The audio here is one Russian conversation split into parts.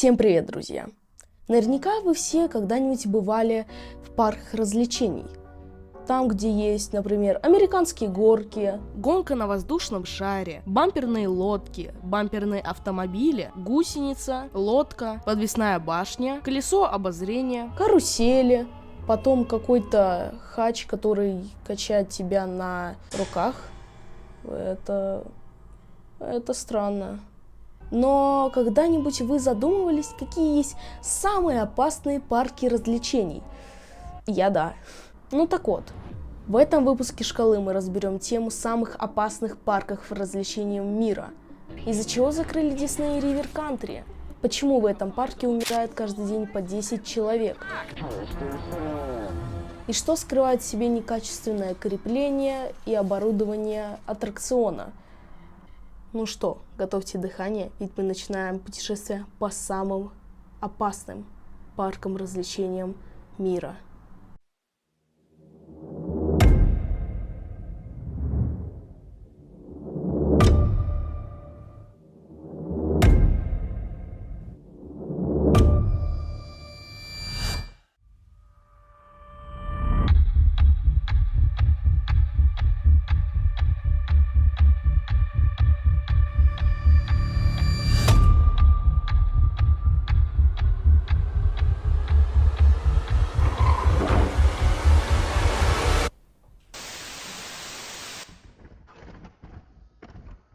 Всем привет, друзья! Наверняка вы все когда-нибудь бывали в парках развлечений. Там, где есть, например, американские горки, гонка на воздушном шаре, бамперные лодки, бамперные автомобили, гусеница, лодка, подвесная башня, колесо обозрения, карусели, потом какой-то хач, который качает тебя на руках. Это странно. Но когда-нибудь вы задумывались, какие есть самые опасные парки развлечений? Да. Ну так вот, в этом выпуске «Шкалы» мы разберем тему самых опасных парков развлечений мира. Из-за чего закрыли Дисней и Ривер Кантри? Почему в этом парке умирает каждый день по 10 человек? И что скрывает в себе некачественное крепление и оборудование аттракциона? Ну что, готовьте дыхание, ведь мы начинаем путешествие по самым опасным паркам развлечениям мира.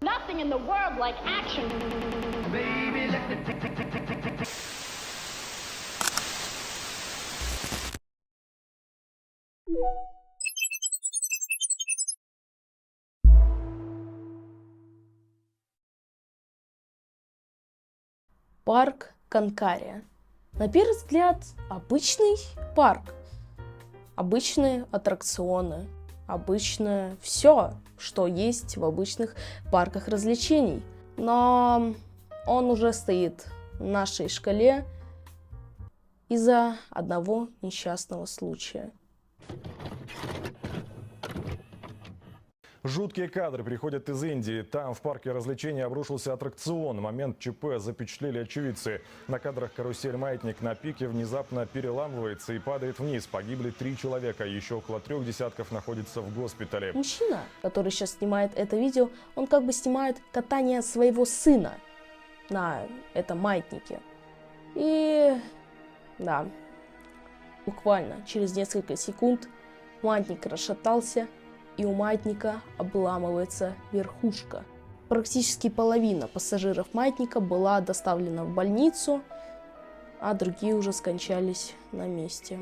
Nothing in the world like action. Baby, let the tick tick tick tick tick tick tick. Парк Канкария. На первый взгляд, обычный парк. Обычные аттракционы. Обычное все, что есть в обычных парках развлечений. Но он уже стоит в нашей шкале из-за одного несчастного случая. Жуткие кадры приходят из Индии. Там в парке развлечений обрушился аттракцион. Момент ЧП запечатлели очевидцы. На кадрах карусель-маятник на пике внезапно переламывается и падает вниз. Погибли 3 человека, еще около 3 десятков находится в госпитале. Мужчина, который сейчас снимает это видео, он как бы снимает катание своего сына на этом маятнике. И да, буквально через несколько секунд маятник расшатался, и у маятника обламывается верхушка. Практически половина пассажиров маятника была доставлена в больницу, а другие уже скончались на месте.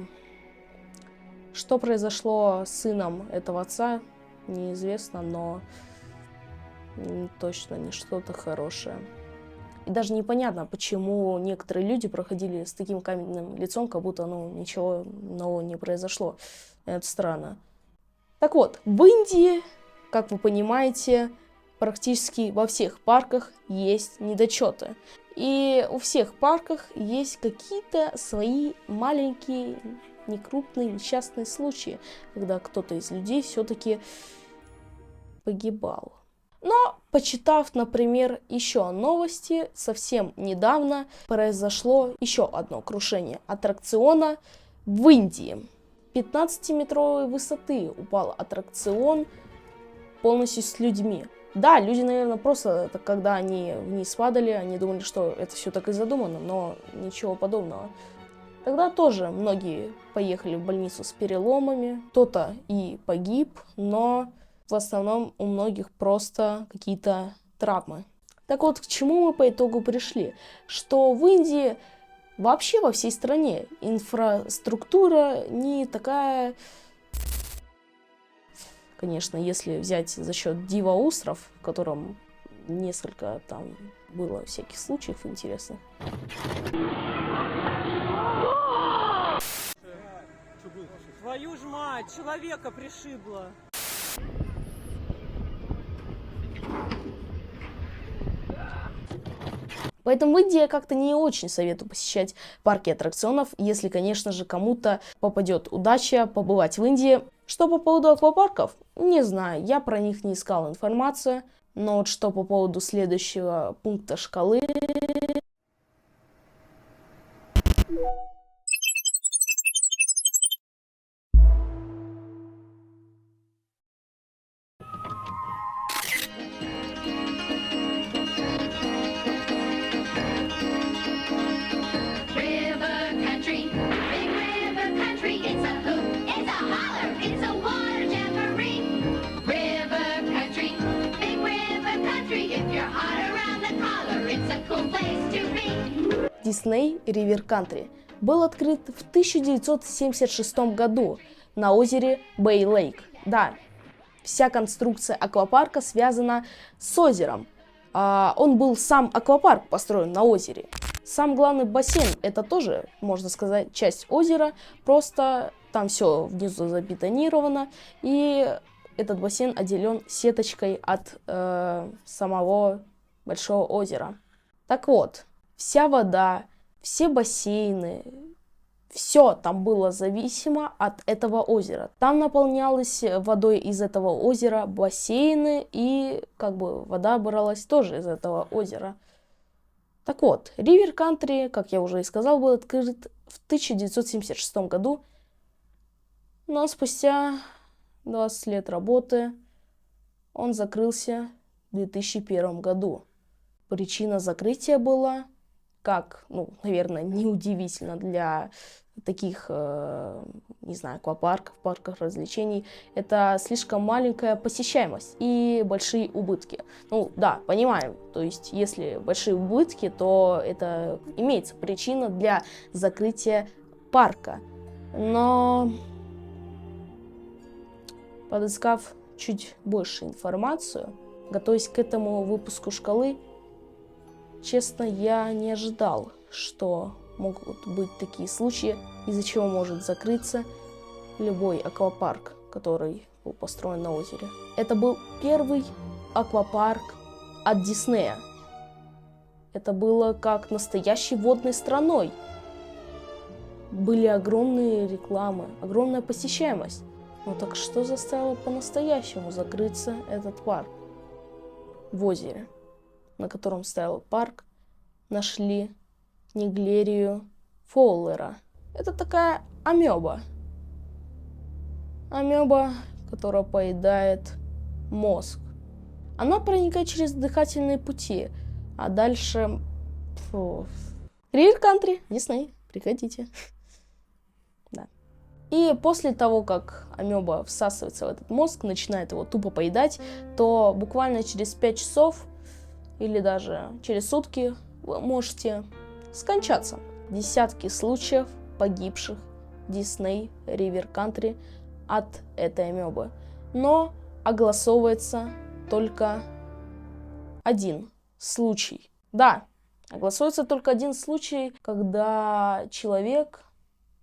Что произошло с сыном этого отца, неизвестно, но точно не что-то хорошее. И даже непонятно, почему некоторые люди проходили с таким каменным лицом, как будто ничего нового не произошло. Это странно. Так вот, в Индии, как вы понимаете, практически во всех парках есть недочеты. И у всех парках есть какие-то свои маленькие, некрупные, несчастные случаи, когда кто-то из людей все-таки погибал. Но, почитав, например, еще новости, совсем недавно произошло еще одно крушение аттракциона в Индии. 15-метровой высоты упал аттракцион полностью с людьми. Да, люди, наверное, просто, когда они вниз падали, они думали, что это все так и задумано, но ничего подобного. Тогда тоже многие поехали в больницу с переломами, кто-то и погиб, но в основном у многих просто какие-то травмы. Так вот, к чему мы по итогу пришли? Что в Индии вообще во всей стране инфраструктура не такая, конечно, если взять за счет Дива-остров, в котором несколько там было всяких случаев интересных. Твою ж мать, человека пришибло. Поэтому в Индии я как-то не очень советую посещать парки аттракционов, если, конечно же, кому-то попадет удача побывать в Индии. Что по поводу аквапарков? Не знаю, я про них не искал информацию. Но вот что по поводу следующего пункта шкалы, River country, big river country. It's a hoot, it's a holler, it's a water jamboree. River country, big river country. If you're hot around the collar, it's a cool place to be. Дисней Ривер Кантри был открыт в 1976 году на озере Бэй-Лейк. Да, вся конструкция аквапарка связана с озером. Он был сам аквапарк построен на озере. Сам главный бассейн — это тоже, можно сказать, часть озера, просто там все внизу забетонировано, и этот бассейн отделен сеточкой от самого большого озера. Так вот, вся вода, все бассейны, все там было зависимо от этого озера. Там наполнялось водой из этого озера бассейны, и как бы вода бралась тоже из этого озера. Так вот, Ривер Кантри, как я уже и сказал, был открыт в 1976 году, но спустя 20 лет работы он закрылся в 2001 году. Причина закрытия была, как, наверное, неудивительно для таких, не знаю, аквапарков, парков развлечений, это слишком маленькая посещаемость и большие убытки. Да, понимаем, то есть если большие убытки, то это имеется причина для закрытия парка. Но подыскав чуть больше информацию, готовясь к этому выпуску шкалы, честно, я не ожидал, что могут быть такие случаи, из-за чего может закрыться любой аквапарк, который был построен на озере. Это был первый аквапарк от Диснея. Это было как настоящей водной страной. Были огромные рекламы, огромная посещаемость. Так что заставило по-настоящему закрыться этот парк? В озере, на котором стоял парк, нашли Неглерию фоулера. Это такая амеба. Амеба, которая поедает мозг. Она проникает через дыхательные пути. А дальше... Ривер Кантри, Дисней, приходите. Да. И после того, как амеба всасывается в этот мозг, начинает его тупо поедать, то буквально через 5 часов или даже через сутки вы можете скончаться. Десятки случаев погибших Дисней Ривер Кантри от этой амебы. Но огласовывается только один случай. Да, огласовывается только один случай, когда человек,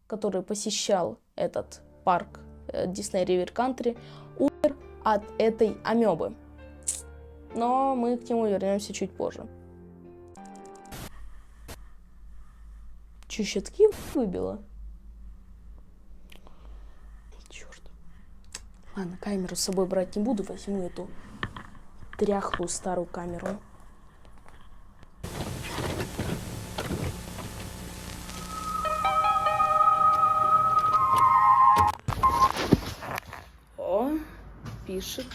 который посещал этот парк Дисней Ривер Кантри, умер от этой амебы. Но мы к нему вернемся чуть позже. Че, щитки выбило? Черт. Ладно, камеру с собой брать не буду, возьму эту дряхлую старую камеру. О, пишет.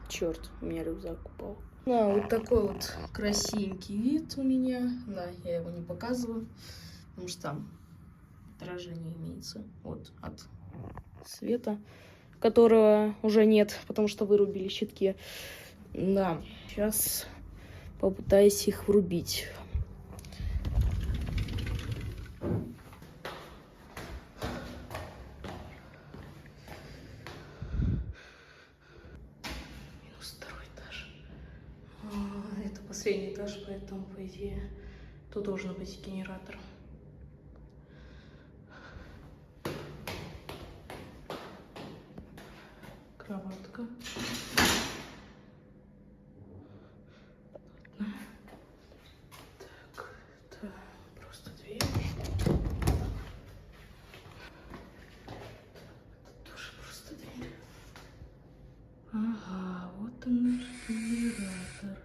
Черт, у меня рюкзак упал. Вот такой вот красивенький вид у меня. Да, я его не показываю, потому что там отражение имеется вот от света, которого уже нет, потому что вырубили щитки. Да, сейчас попытаюсь их врубить. Второй этаж. Это последний этаж, поэтому, по идее, тут должен быть генератор. Кроватка. Так, это просто дверь. Это тоже просто дверь. Ага, вот он генератор.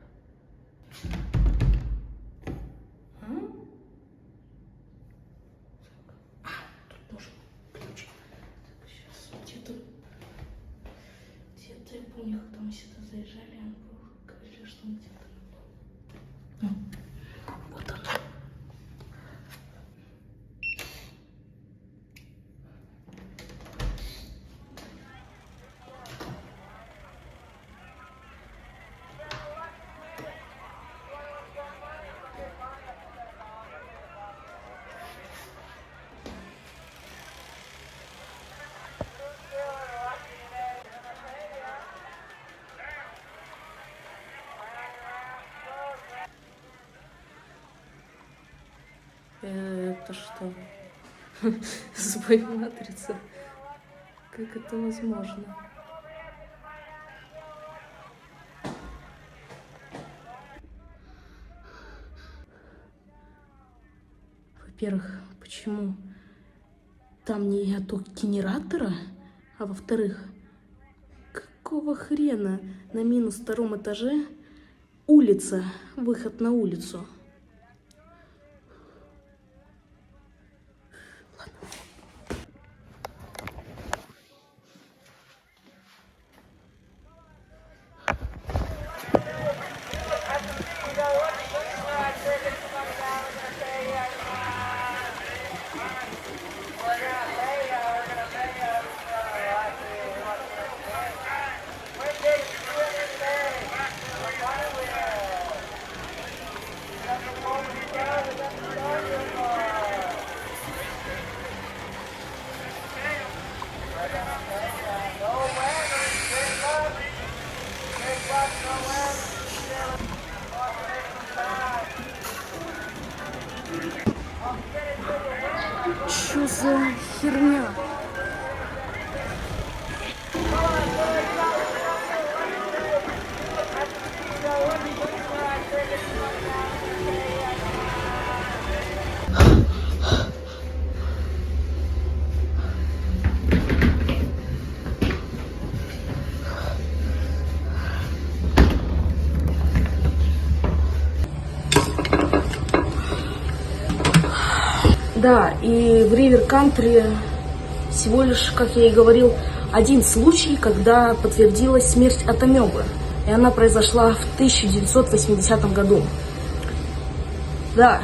Это что? Сбой матрицы? Как это возможно? Во-первых, почему там нету генератора? А во-вторых, какого хрена на минус втором этаже улица, выход на улицу? Что за херня? Да, и в Ривер Кантри всего лишь, как я и говорил, один случай, когда подтвердилась смерть от амебы. И она произошла в 1980 году. Да,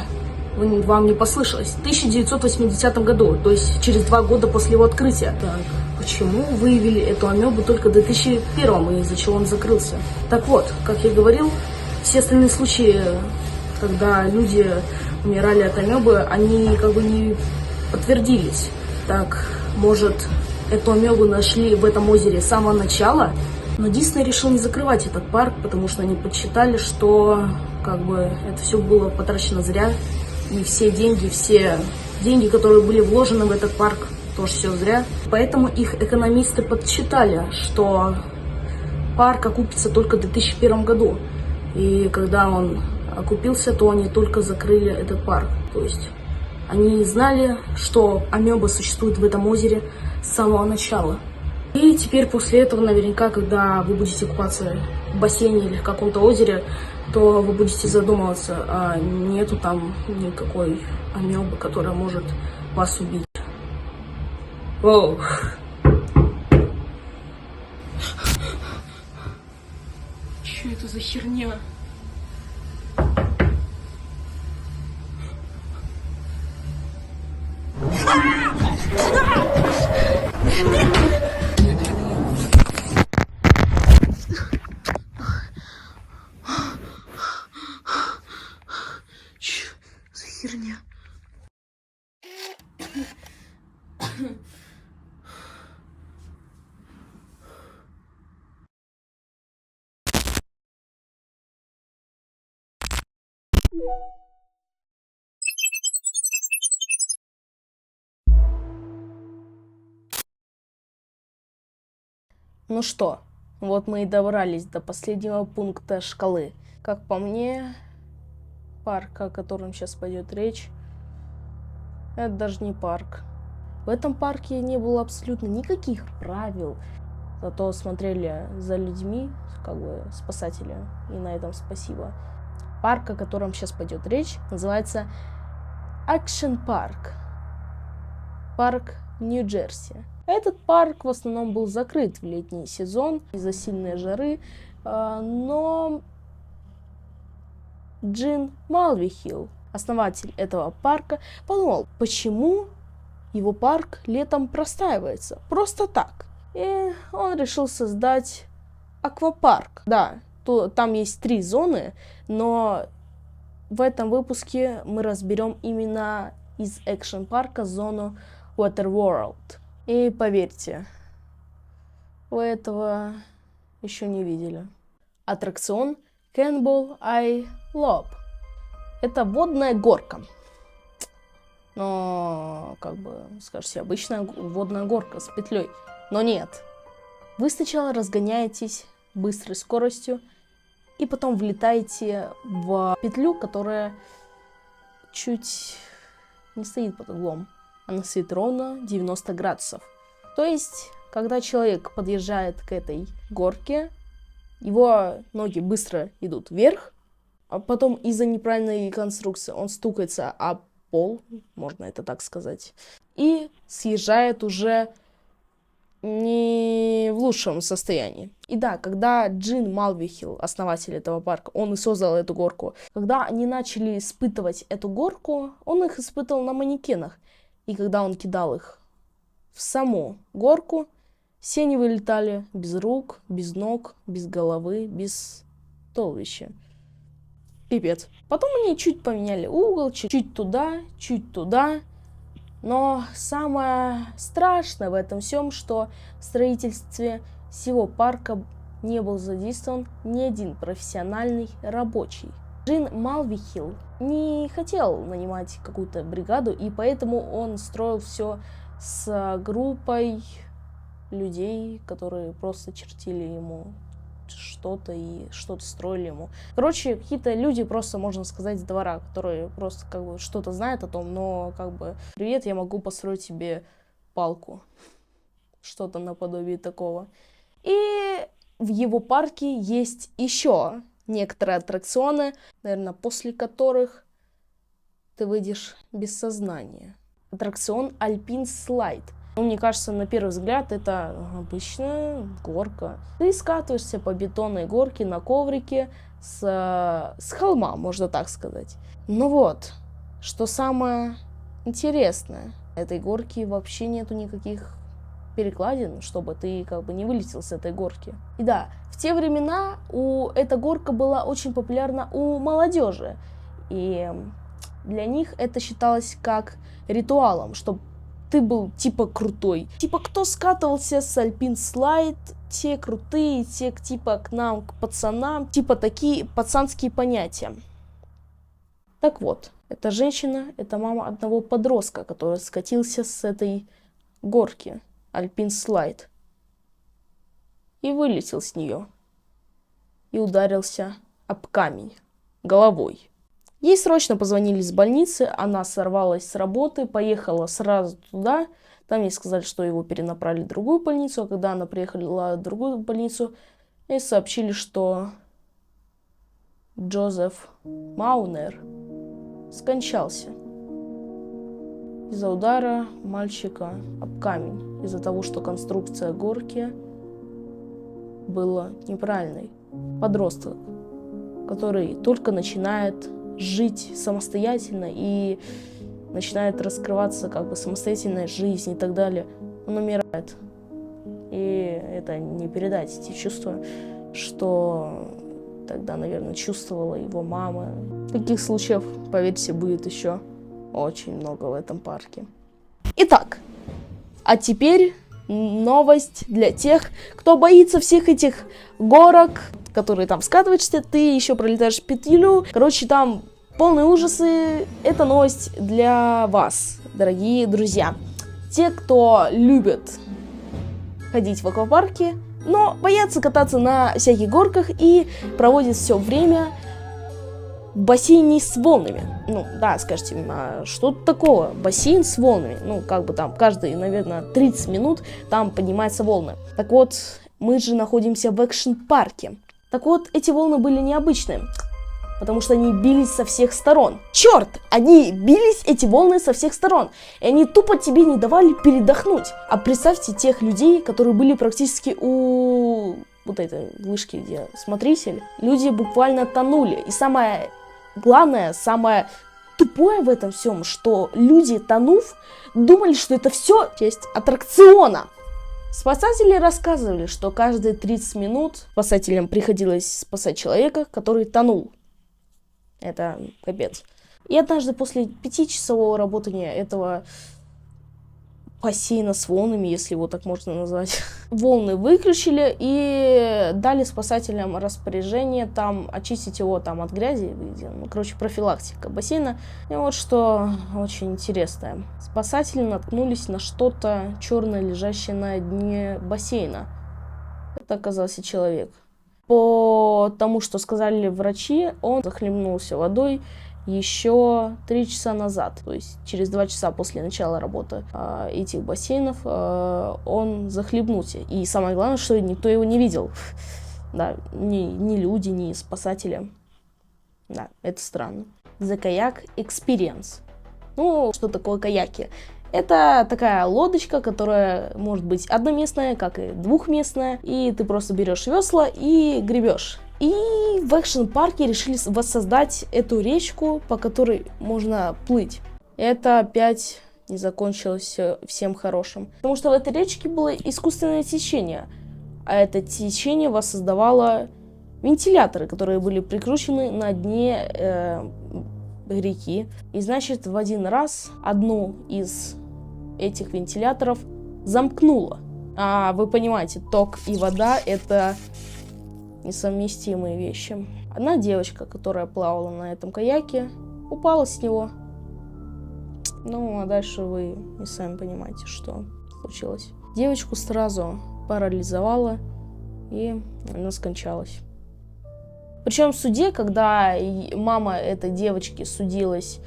вам не послышалось. В 1980 году, то есть через 2 года после его открытия. Так, почему выявили эту амебу только в 2001, и из-за чего он закрылся? Так вот, как я говорил, все остальные случаи, когда люди умирали от амебы, они как бы не подтвердились. Так, может, эту амебу нашли в этом озере с самого начала? Но Дисней решил не закрывать этот парк, потому что они подсчитали, что как бы это все было потрачено зря. И все деньги, которые были вложены в этот парк, тоже все зря. Поэтому их экономисты подсчитали, что парк окупится только в 2001 году. И когда он окупился, то они только закрыли этот парк. То есть они знали, что амеба существует в этом озере с самого начала. И теперь после этого наверняка, когда вы будете купаться в бассейне или в каком-то озере, то вы будете задумываться, а нету там никакой амебы, которая может вас убить. Воу. Что это за херня? Чё за херня? Ну что, вот мы и добрались до последнего пункта шкалы. Как по мне, парк, о котором сейчас пойдет речь, это даже не парк. В этом парке не было абсолютно никаких правил, зато смотрели за людьми, как бы спасатели, и на этом спасибо. Парк, о котором сейчас пойдет речь, называется Action Park. Парк в Нью-Джерси. Этот парк в основном был закрыт в летний сезон из-за сильной жары, но Джин Малвихилл, основатель этого парка, подумал, почему его парк летом простаивается просто так. И он решил создать аквапарк. Да, там есть 3 зоны, но в этом выпуске мы разберем именно из экшн-парка зону Water World. И поверьте, вы этого еще не видели. Аттракцион Cannonball Isle. Это водная горка. Но, как бы, скажете, обычная водная горка с петлей. Но нет. Вы сначала разгоняетесь быстрой скоростью, и потом влетаете в петлю, которая чуть не стоит под углом. Она стоит ровно 90 градусов. То есть, когда человек подъезжает к этой горке, его ноги быстро идут вверх, а потом из-за неправильной конструкции он стукается об пол, можно это так сказать, и съезжает уже не в лучшем состоянии. И да, когда Джин Малвихил, основатель этого парка, он и создал эту горку, когда они начали испытывать эту горку, он их испытывал на манекенах. И когда он кидал их в саму горку, все они вылетали без рук, без ног, без головы, без туловища. Пипец. Потом они чуть поменяли угол, чуть туда, чуть туда. Но самое страшное в этом всем, что в строительстве всего парка не был задействован ни один профессиональный рабочий. Джин Малвихил не хотел нанимать какую-то бригаду, и поэтому он строил все с группой людей, которые просто чертили ему что-то и что-то строили ему. Короче, какие-то люди просто, можно сказать, с двора, которые просто как бы что-то знают о том, но как бы привет, я могу построить себе палку. Что-то наподобие такого. И в его парке есть еще некоторые аттракционы, наверное, после которых ты выйдешь без сознания. Аттракцион Альпин Слайд. Мне кажется, на первый взгляд, это обычная горка. Ты скатываешься по бетонной горке на коврике с холма, можно так сказать. Но вот, что самое интересное, этой горки вообще нету никаких перекладин, чтобы ты как бы не вылетел с этой горки. И да, в те времена эта горка была очень популярна у молодежи. И для них это считалось как ритуалом, чтобы ты был типа крутой. Типа кто скатывался с Альпин Слайд, те крутые, те типа к нам, к пацанам. Типа такие пацанские понятия. Так вот, эта женщина, это мама одного подростка, который скатился с этой горки Альпин Слайд. И вылетел с нее. И ударился об камень головой. Ей срочно позвонили из больницы, она сорвалась с работы, поехала сразу туда. Там ей сказали, что его перенаправили в другую больницу, а когда она приехала в другую больницу, ей сообщили, что Джозеф Маунер скончался из-за удара мальчика об камень, из-за того, что конструкция горки была неправильной. Подросток, который только начинает жить самостоятельно и начинает раскрываться как бы самостоятельная жизнь и так далее, он умирает. И это не передать эти чувства, что тогда, наверное, чувствовала его мама. Таких случаев, поверьте, будет еще очень много в этом парке. Итак, а теперь новость для тех, кто боится всех этих горок, которые там скатываешься, ты еще пролетаешь петлю. Короче, там полные ужасы. Это новость для вас, дорогие друзья. Те, кто любит ходить в аквапарке, но боятся кататься на всяких горках и проводят все время в бассейне с волнами. Ну, да, скажите, а что тут такого? Бассейн с волнами. Ну, как бы там каждые, наверное, 30 минут там поднимаются волны. Так вот, мы же находимся в экшн-парке. Так вот, эти волны были необычные, потому что они бились со всех сторон. Черт, они бились, эти волны, со всех сторон. И они тупо тебе не давали передохнуть. А представьте тех людей, которые были практически у вот этой вышки, где смотритель. Люди буквально тонули. И самое главное, самое тупое в этом всем, что люди, тонув, думали, что это все часть аттракциона. Спасатели рассказывали, что каждые 30 минут спасателям приходилось спасать человека, который тонул. Это капец. И однажды после 5-часового работания этого бассейна с волнами, если его так можно назвать. Волны выключили и дали спасателям распоряжение там очистить его там от грязи. Ну, короче, профилактика бассейна. И вот что очень интересное. Спасатели наткнулись на что-то черное, лежащее на дне бассейна. Это оказался человек. По тому, что сказали врачи, он захлебнулся водой еще 3 часа назад. То есть через 2 часа после начала работы этих бассейнов он захлебнулся. И самое главное, что никто его не видел. Да, ни люди, ни спасатели. Да, это странно. The Kayak Experience. Ну, что такое каяки? Это такая лодочка, которая может быть одноместная, как и двухместная. И ты просто берешь весла и гребешь. И в экшн-парке решили воссоздать эту речку, по которой можно плыть. Это опять не закончилось всем хорошим. Потому что в этой речке было искусственное течение. А это течение воссоздавало вентиляторы, которые были прикручены на дне реки. И значит, в один раз одну из этих вентиляторов замкнуло. А вы понимаете, ток и вода — это несовместимые вещи. Одна девочка, которая плавала на этом каяке, упала с него. Ну, а дальше вы и сами понимаете, что случилось. Девочку сразу парализовало, и она скончалась. Причем в суде, когда мама этой девочки судилась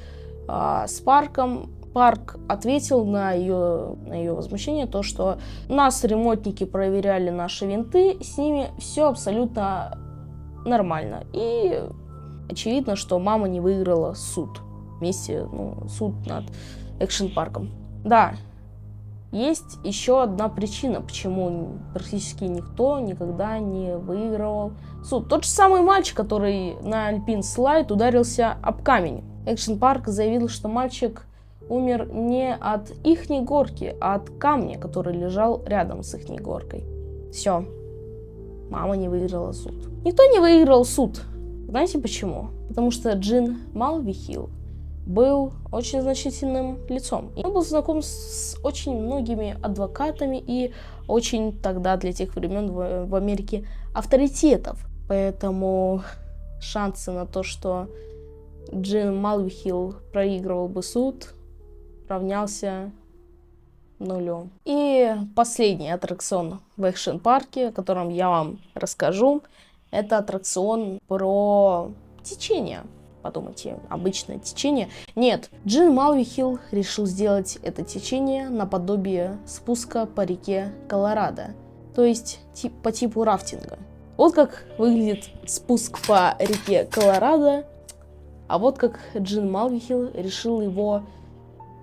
с парком, парк ответил на ее возмущение, то, что нас ремонтники проверяли наши винты, с ними все абсолютно нормально. И очевидно, что мама не выиграла суд. Суд над экшн-парком. Да, есть еще одна причина, почему практически никто никогда не выигрывал суд. Тот же самый мальчик, который на Альпин Слайд ударился об камень. Экшн-парк заявил, что мальчик умер не от ихней горки, а от камня, который лежал рядом с ихней горкой. Все. Мама не выиграла суд. Никто не выиграл суд. Знаете почему? Потому что Джин Малвихил был очень значительным лицом. Он был знаком с очень многими адвокатами и очень тогда для тех времен в Америке авторитетов. Поэтому шансы на то, что Джин Малвихил проигрывал бы суд, равнялся 0. И последний аттракцион в экшн-парке, о котором я вам расскажу, это аттракцион про течение. Подумайте, обычное течение. Нет, Джин Малвихил решил сделать это течение наподобие спуска по реке Колорадо. То есть по типу рафтинга. Вот как выглядит спуск по реке Колорадо. А вот как Джин Малвихил решил его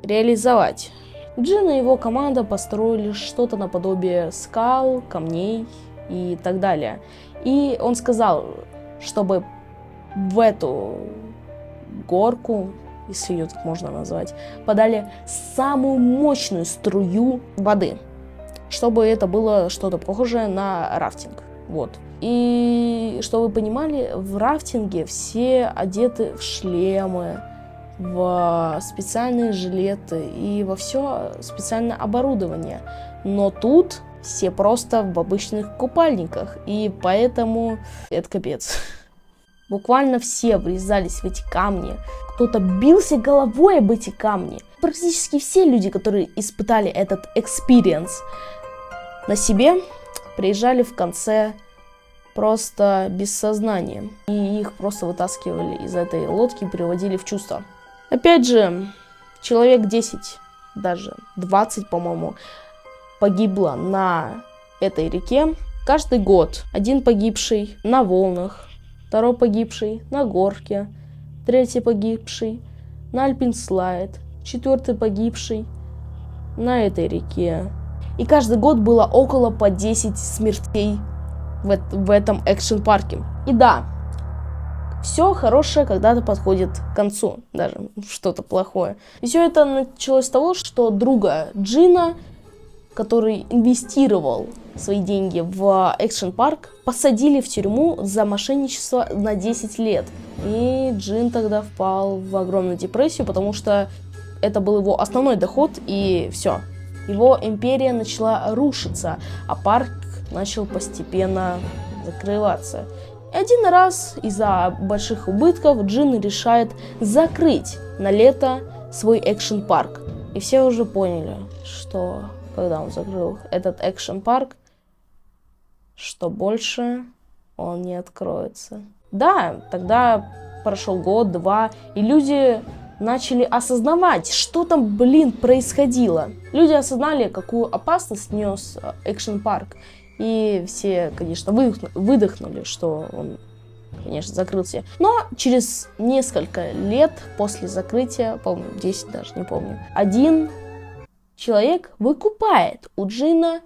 реализовать. Джин и его команда построили что-то наподобие скал, камней и так далее. И он сказал, чтобы в эту горку, если ее так можно назвать, подали самую мощную струю воды, чтобы это было что-то похожее на рафтинг. Вот. И чтобы вы понимали, в рафтинге все одеты в шлемы, в специальные жилеты и во все специальное оборудование. Но тут все просто в обычных купальниках, и поэтому это капец. Буквально все врезались в эти камни. Кто-то бился головой об эти камни. Практически все люди, которые испытали этот экспириенс на себе, приезжали в конце просто без сознания. И их просто вытаскивали из этой лодки и приводили в чувство. Опять же, человек 10, даже 20, по-моему, погибло на этой реке. Каждый год один погибший на волнах, второй погибший на горке, третий погибший на альпинслайд, четвертый погибший на этой реке. И каждый год было около по 10 смертей в этом экшн-парке. И да, все хорошее когда-то подходит к концу, даже что-то плохое. И все это началось с того, что друга Джина, который инвестировал свои деньги в экшн-парк, посадили в тюрьму за мошенничество на 10 лет. И Джин тогда впал в огромную депрессию, потому что это был его основной доход, и все. его империя начала рушиться, а парк начал постепенно закрываться. И один раз из-за больших убытков Джин решает закрыть на лето свой экшн-парк. И все уже поняли, что когда он закрыл этот экшн-парк, что больше он не откроется. Да, тогда прошел год-два, и люди начали осознавать, что там, происходило. Люди осознали, какую опасность нес экшн-парк. И все, конечно, выдохнули, что он, конечно, закрылся. Но через несколько лет после закрытия, по-моему, 10 даже, не помню, один человек выкупает у Джина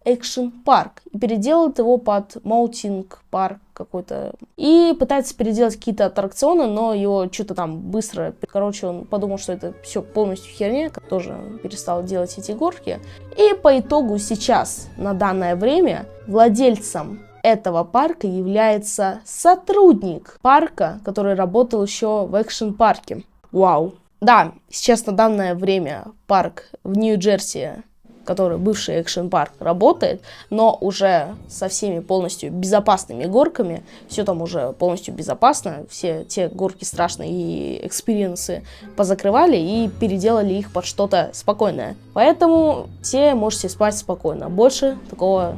экшн-парк и переделает его под маунтинг-парк какой-то. И пытается переделать какие-то аттракционы, но его что-то там быстро... Короче, он подумал, что это все полностью херня, тоже перестал делать эти горки. И по итогу сейчас, на данное время, владельцем этого парка является сотрудник парка, который работал еще в экшн-парке. Вау. Да, сейчас на данное время парк в Нью-Джерси, который бывший экшн-парк, работает, но уже со всеми полностью безопасными горками. Все там уже полностью безопасно. Все те горки страшные и экспириенсы позакрывали и переделали их под что-то спокойное. Поэтому все можете спать спокойно. Больше такого,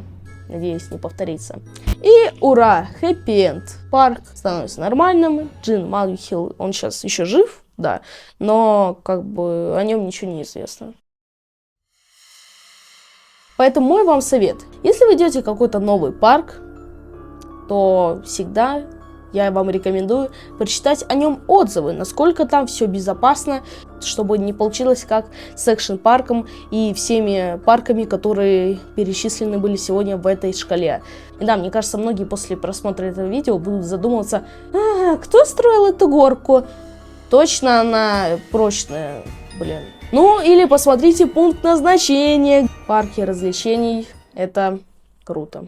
надеюсь, не повторится. И ура! Хэппи-энд. Парк становится нормальным. Джин Мальвихилл, он сейчас еще жив, да, но как бы о нем ничего не известно. Поэтому мой вам совет. Если вы идете в какой-то новый парк, то всегда я вам рекомендую прочитать о нем отзывы, насколько там все безопасно, чтобы не получилось как с экшн-парком и всеми парками, которые перечислены были сегодня в этой шкале. И да, мне кажется, многие после просмотра этого видео будут задумываться, кто строил эту горку? Точно она прочная, Ну, или посмотрите пункт назначения. Парки развлечений – это круто.